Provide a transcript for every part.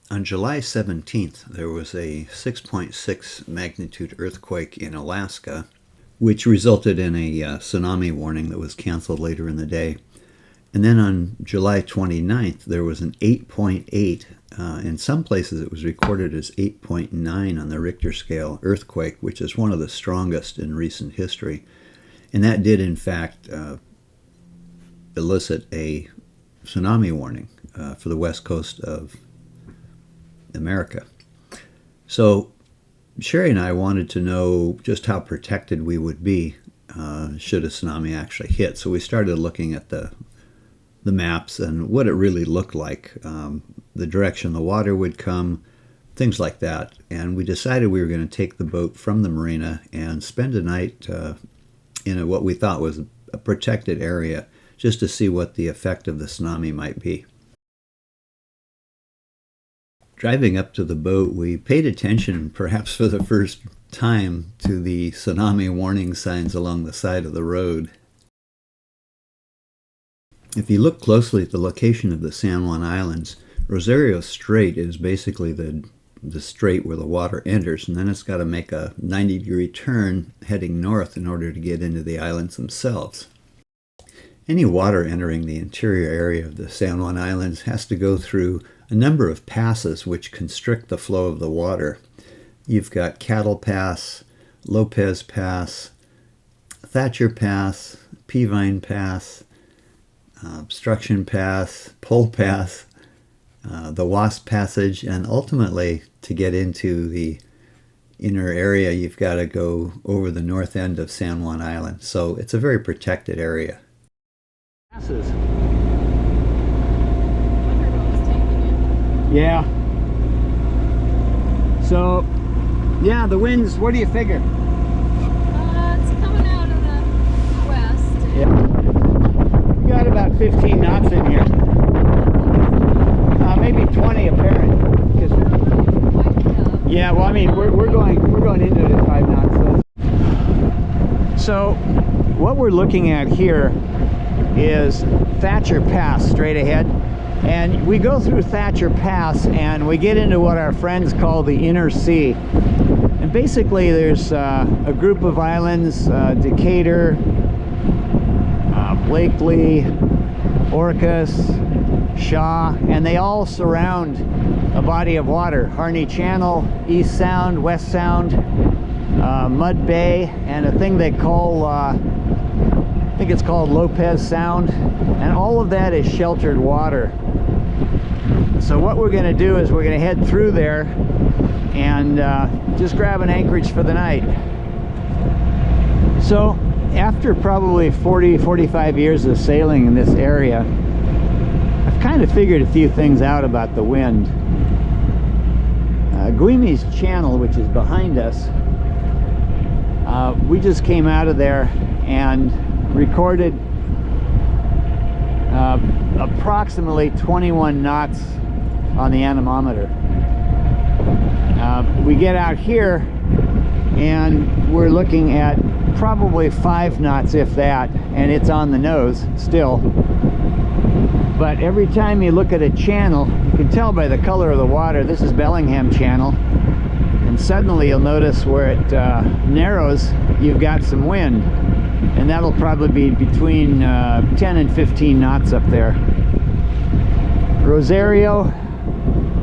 On July 17th, there was a 6.6 magnitude earthquake in Alaska, which resulted in a tsunami warning that was canceled later in the day. And then on July 29th, there was an 8.8. In some places, it was recorded as 8.9 on the Richter scale earthquake, which is one of the strongest in recent history. And that did, in fact, elicit a tsunami warning for the west coast of America. So Cherie and I wanted to know just how protected we would be should a tsunami actually hit. So we started looking at the maps and what it really looked like, the direction the water would come, things like that. And we decided we were going to take the boat from the marina and spend a night in what we thought was a protected area, just to see what the effect of the tsunami might be. Driving up to the boat, we paid attention, perhaps for the first time, to the tsunami warning signs along the side of the road. If you look closely at the location of the San Juan Islands, Rosario Strait is basically the strait where the water enters, and then it's got to make a 90-degree turn heading north in order to get into the islands themselves. Any water entering the interior area of the San Juan Islands has to go through a number of passes which constrict the flow of the water. You've got Cattle Pass, Lopez Pass, Thatcher Pass, Peavine Pass, Obstruction Pass, Pole Pass, the Wasp Passage, and ultimately to get into the inner area you've got to go over the north end of San Juan Island. So it's a very protected area. Passes. Yeah. So, yeah, the winds, what do you figure? It's coming out of the west. Yeah. We got about 15 knots in here. Maybe 20 apparent. Yeah, well, I mean, we're going into it at 5 knots. So, what we're looking at here is Thatcher Pass straight ahead. And we go through Thatcher Pass and we get into what our friends call the inner sea. And basically there's a group of islands, Decatur, Blakely, Orcas, Shaw, and they all surround a body of water. Harney Channel, East Sound, West Sound, Mud Bay, and a thing they call, I think it's called Lopez Sound. And all of that is sheltered water. So what we're going to do is we're going to head through there and just grab an anchorage for the night. So after probably 40-45 years of sailing in this area, I've kind of figured a few things out about the wind. Guimi's Channel, which is behind us, we just came out of there and recorded approximately 21 knots on the anemometer. We get out here and we're looking at probably 5 knots, if that, and it's on the nose still. But every time you look at a channel, you can tell by the color of the water, this is Bellingham Channel, and suddenly you'll notice where it narrows, you've got some wind. And that'll probably be between 10 and 15 knots up there. Rosario,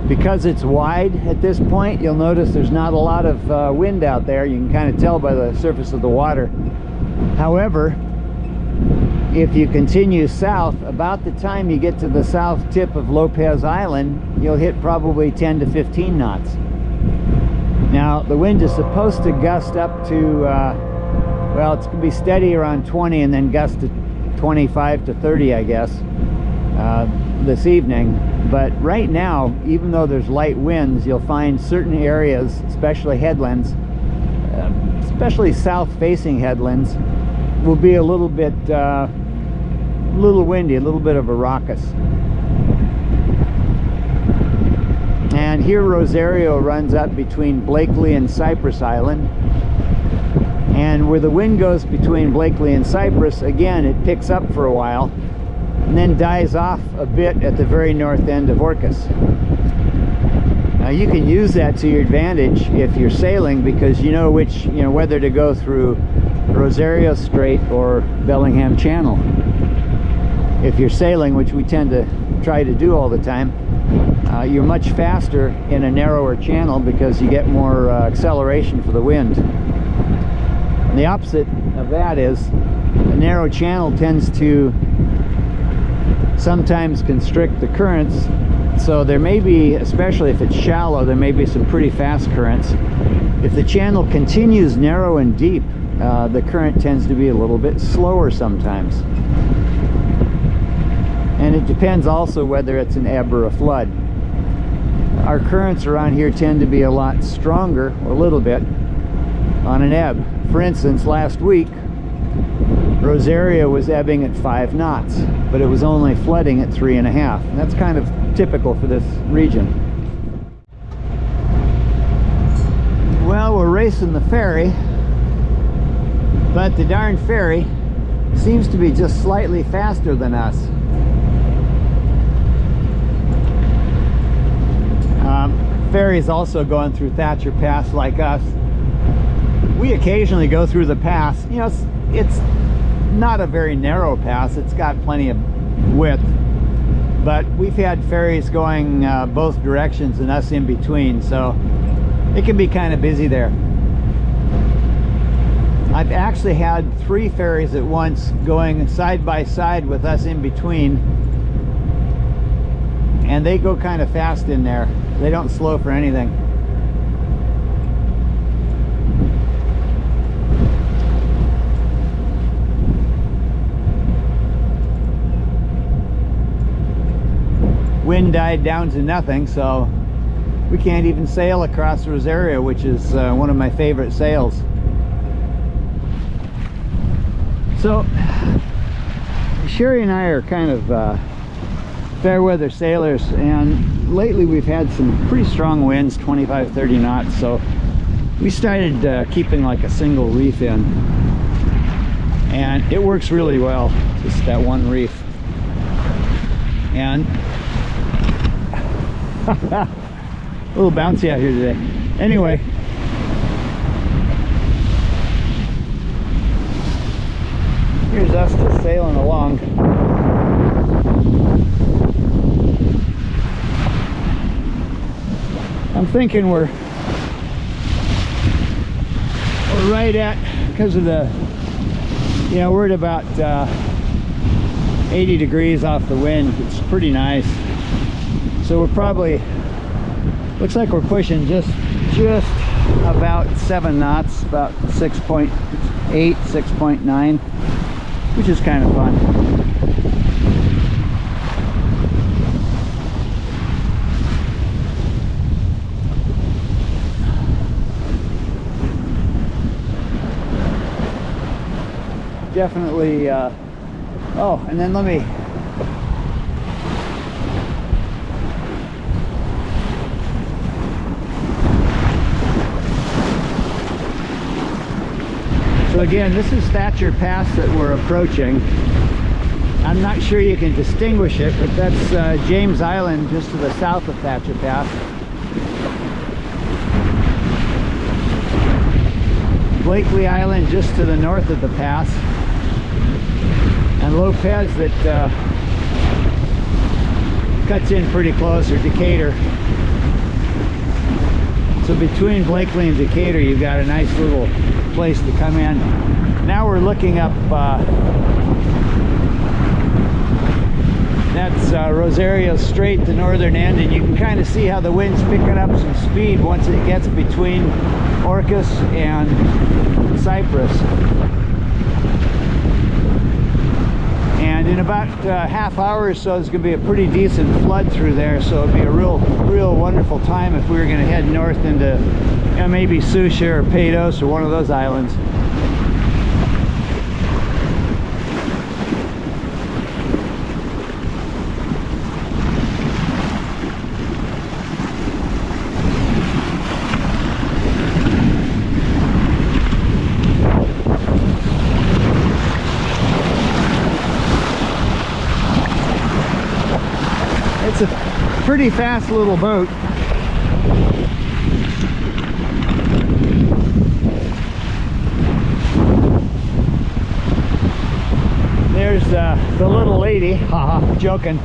because it's wide at this point, you'll notice there's not a lot of wind out there. You can kind of tell by the surface of the water. However, if you continue south, about the time you get to the south tip of Lopez Island, you'll hit probably 10 to 15 knots. Now, the wind is supposed to gust up to well, it's going to be steady around 20 and then gust to 25 to 30, I guess, this evening. But right now, even though there's light winds, you'll find certain areas, especially headlands, especially south-facing headlands, will be a little bit, little windy, a little bit of a raucous. And here Rosario runs up between Blakely and Cypress Island. And where the wind goes between Blakely and Cypress, again, it picks up for a while and then dies off a bit at the very north end of Orcas. You can use that to your advantage if you're sailing, because you know whether to go through Rosario Strait or Bellingham Channel. If you're sailing, which we tend to try to do all the time, you're much faster in a narrower channel because you get more acceleration for the wind. And the opposite of that is a narrow channel tends to sometimes constrict the currents. So there may be, especially if it's shallow, there may be some pretty fast currents. If the channel continues narrow and deep, the current tends to be a little bit slower sometimes. And it depends also whether it's an ebb or a flood. Our currents around here tend to be a lot stronger, a little bit, on an ebb. For instance, last week, Rosario was ebbing at 5 knots, but it was only flooding at 3.5. And that's kind of typical for this region. Well, we're racing the ferry, but the darn ferry seems to be just slightly faster than us. Ferries also going through Thatcher Pass like us. We occasionally go through the pass. You know, it's not a very narrow pass. It's got plenty of width, but we've had ferries going both directions and us in between, so it can be kind of busy there. I've actually had 3 ferries at once going side by side with us in between, and they go kind of fast in there. They don't slow for anything. Wind died down to nothing, so we can't even sail across Rosario, which is one of my favorite sails. So Cherie and I are kind of fair weather sailors, and lately we've had some pretty strong winds, 25-30 knots, so we started keeping like a single reef in, and it works really well, just that one reef. And a little bouncy out here today. Anyway, here's us just sailing along. I'm thinking we're right at, because of the, you know, we're at about 80 degrees off the wind. It's pretty nice. So we're probably, looks like we're pushing just about 7 knots, about 6.8, 6.9, which is kind of fun. Definitely, oh, and then let me, so again, this is Thatcher Pass that we're approaching. I'm not sure you can distinguish it, but that's James Island just to the south of Thatcher Pass. Blakely Island just to the north of the pass. And Lopez that cuts in pretty close, or Decatur. So between Blakely and Decatur, you've got a nice little place to come in. Now we're looking up, that's Rosario Strait, the northern end, and you can kind of see how the wind's picking up some speed once it gets between Orcas and Cyprus. And in about half hour or so, there's going to be a pretty decent flood through there, so it'd be a real wonderful time if we were going to head north into, you know, maybe Susha or Paydos or one of those islands. It's a pretty fast little boat. there's the little lady. Haha, joking.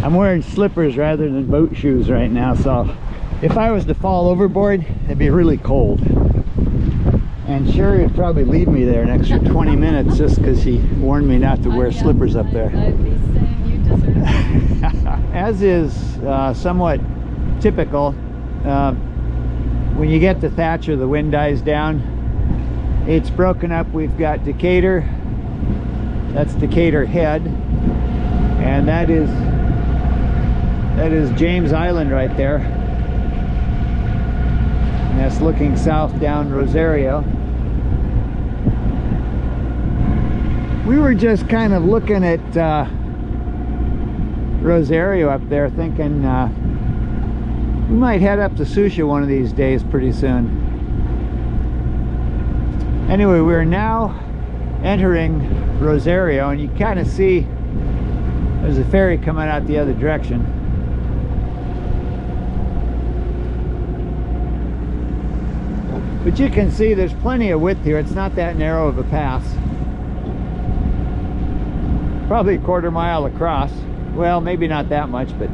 I'm wearing slippers rather than boat shoes right now, so if I was to fall overboard, it'd be really cold. And Cherie would probably leave me there an extra 20 minutes just because she warned me not to wear slippers up there. I'd be saying you deserve it. As is somewhat typical, when you get to Thatcher, the wind dies down. It's broken up. We've got Decatur, that's Decatur Head, and that is James Island right there. And that's looking south down Rosario. We were just kind of looking at Rosario up there, thinking we might head up to Susha one of these days pretty soon. Anyway, we're now entering Rosario, and you kind of see there's a ferry coming out the other direction. But you can see there's plenty of width here. It's not that narrow of a pass. Probably a quarter mile across. Well, maybe not that much, but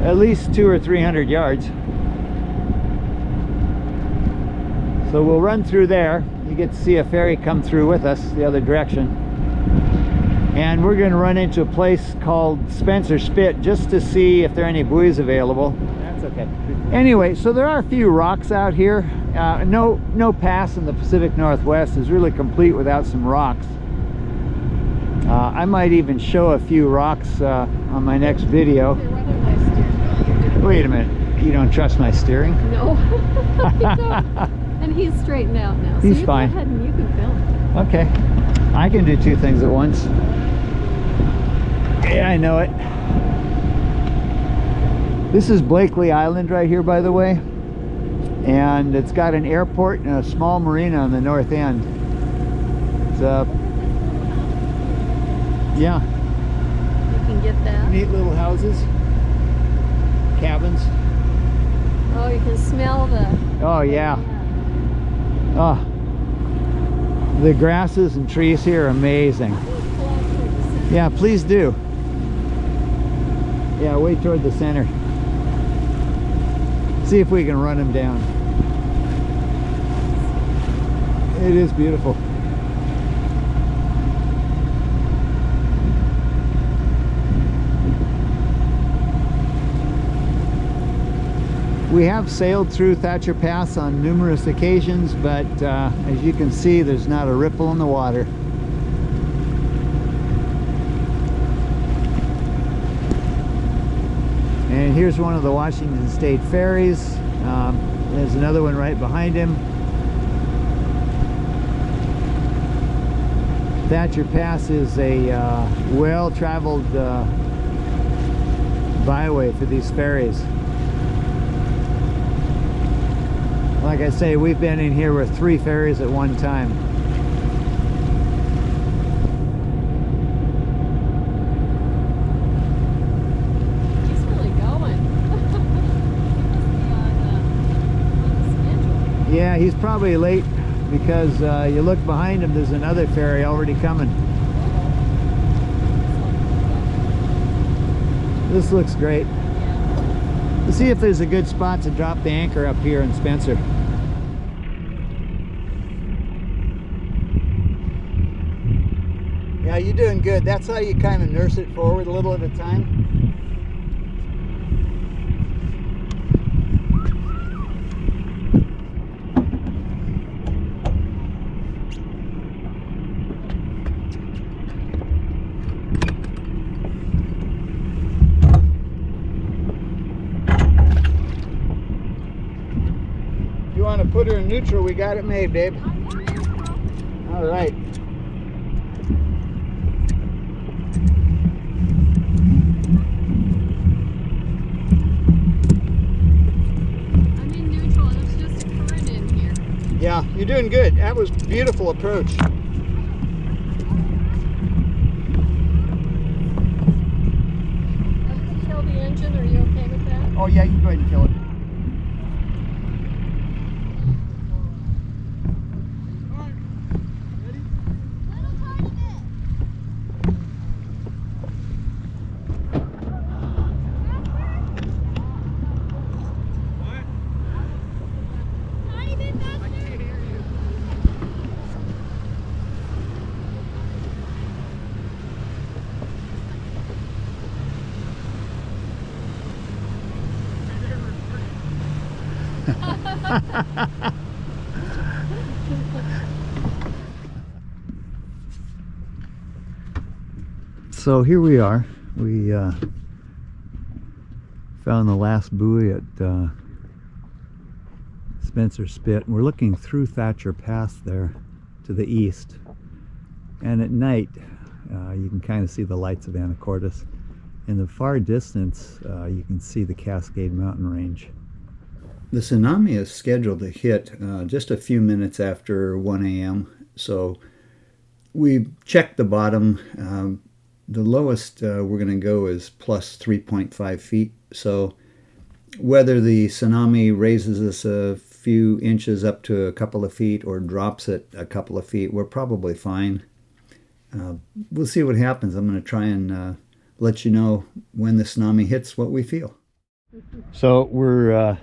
at least 200 or 300 yards. So we'll run through there. You get to see a ferry come through with us the other direction. And we're going to run into a place called Spencer Spit just to see if there are any buoys available. That's okay. Anyway, so there are a few rocks out here. No pass in the Pacific Northwest is really complete without some rocks. I might even show a few rocks on my next video. Wait a minute, you don't trust my steering? No, I don't. And he's straightened out now. He's so fine. Go ahead and you can film. Okay, I can do two things at once. Yeah, I know it. This is Blakely Island right here, by the way, and it's got an airport and a small marina on the north end. It's yeah, You can get that. neat little houses, cabins. Oh, you can smell the... Oh yeah. Oh, the grasses and trees here are amazing. Yeah, please do. Yeah, way toward the center. See if we can run them down. It is beautiful. We have sailed through Thatcher Pass on numerous occasions, but as you can see, there's not a ripple in the water. And here's one of the Washington State ferries. There's another one right behind him. Thatcher Pass is a well-traveled byway for these ferries. Like I say, we've been in here with 3 ferries at one time. He's really going. on the schedule. Yeah, he's probably late because you look behind him, there's another ferry already coming. This looks great. Let's see if there's a good spot to drop the anchor up here in Spencer. Yeah, you're doing good. That's how you kind of nurse it forward a little at a time. If you want to put her in neutral, we got it made, babe. All right. Yeah, you're doing good. That was a beautiful approach. Oh yeah, you can go ahead and kill it. Little tiny bit. Tiny bit faster. So here we are. We found the last buoy at Spencer Spit. We're looking through Thatcher Pass there to the east. And at night, you can kind of see the lights of Anacortes. In the far distance, you can see the Cascade Mountain Range. The tsunami is scheduled to hit just a few minutes after 1 a.m. So we checked the bottom. The lowest we're going to go is plus 3.5 feet. So whether the tsunami raises us a few inches up to a couple of feet or drops it a couple of feet, we're probably fine. We'll see what happens. I'm going to try and let you know when the tsunami hits what we feel. So we're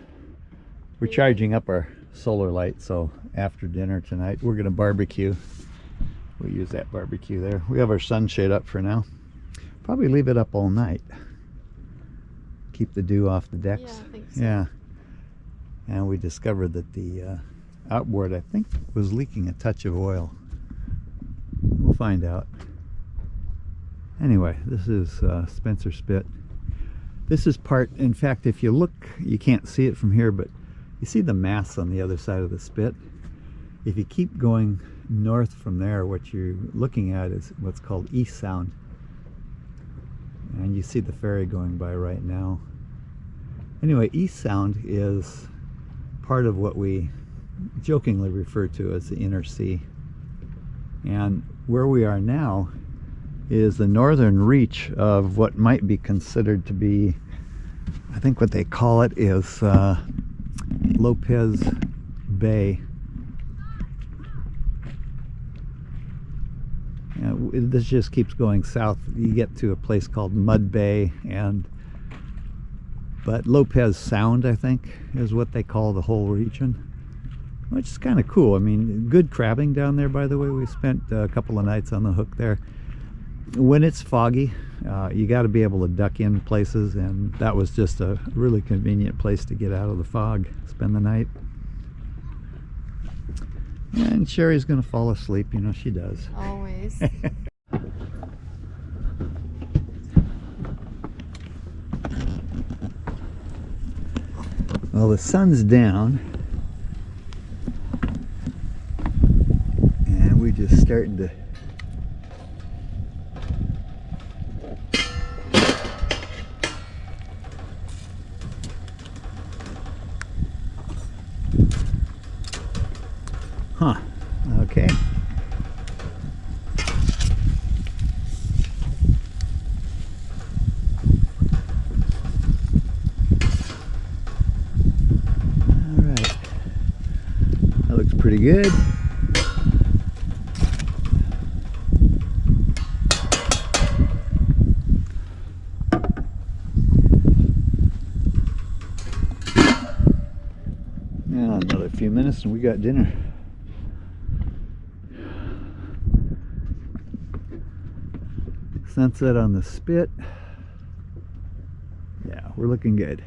charging up our solar light. So after dinner tonight, we're going to barbecue. We'll use that barbecue there. We have our sunshade up for now. Probably leave it up all night. Keep the dew off the decks. Yeah, I think so. Yeah. And we discovered that the outboard, I think, was leaking a touch of oil. We'll find out. Anyway, this is Spencer Spit. This is part, in fact, if you look, you can't see it from here, but you see the masts on the other side of the spit. If you keep going north from there, what you're looking at is what's called East Sound. And you see the ferry going by right now. Anyway, East Sound is part of what we jokingly refer to as the inner sea. And where we are now is the northern reach of what might be considered to be, I think what they call it is Lopez Bay. This just keeps going south. You get to a place called Mud Bay, but Lopez Sound, I think, is what they call the whole region, which is kind of cool. I mean, good crabbing down there, by the way. We spent a couple of nights on the hook there. When it's foggy, you got to be able to duck in places, and that was just a really convenient place to get out of the fog, spend the night. And Cherie's gonna fall asleep, you know she does. Always. Well, the sun's down, and we're just starting to okay. All right. That looks pretty good. Now another few minutes and we got dinner. Sunset on the spit. Yeah, we're looking good.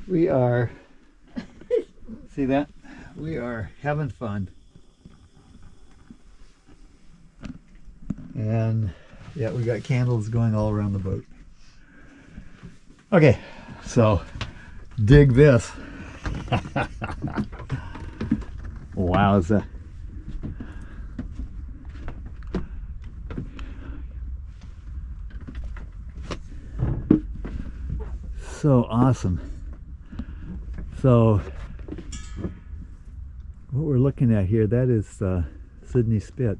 We are, see that? We are having fun. And yeah, we got candles going all around the boat. Okay, so dig this. Wowza. So awesome. So what we're looking at here, that is Sydney Spit,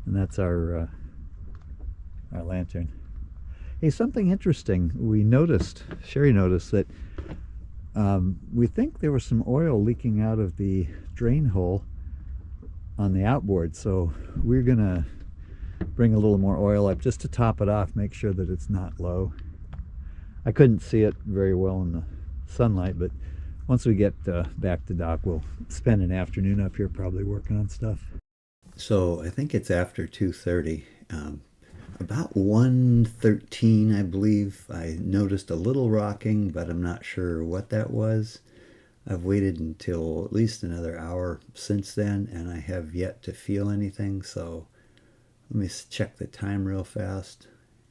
and that's our our lantern. Hey, something interesting we noticed, Cherie noticed that we think there was some oil leaking out of the drain hole on the outboard, so we're gonna bring a little more oil up just to top it off, make sure that it's not low. I couldn't see it very well in the sunlight, but once we get back to dock, we'll spend an afternoon up here probably working on stuff. So I think it's after 2:30. About 1:13, I believe, I noticed a little rocking, but I'm not sure what that was. I've waited until at least another hour since then, and I have yet to feel anything. So let me check the time real fast.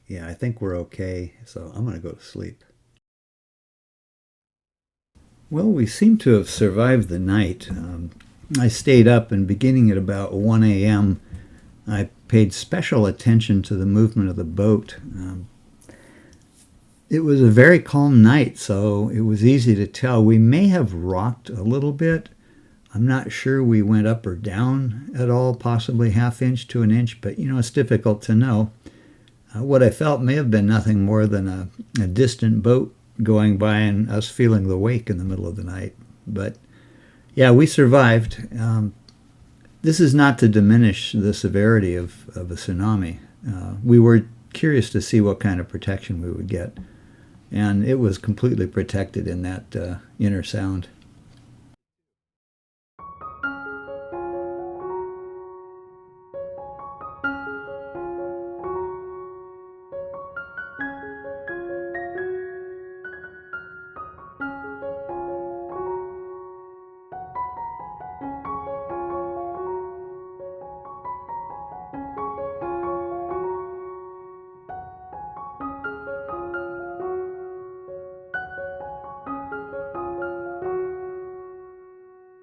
Yeah, I think we're okay, so I'm going to go to sleep. Well, we seem to have survived the night. I stayed up, and beginning at about 1 a.m., I paid special attention to the movement of the boat. It was a very calm night, so it was easy to tell. We may have rocked a little bit. I'm not sure we went up or down at all, possibly ½ inch to an inch, but it's difficult to know. What I felt may have been nothing more than a distant boat going by and us feeling the wake in the middle of the night. But yeah, we survived. This is not to diminish the severity of a tsunami. We were curious to see what kind of protection we would get, and it was completely protected in that inner sound.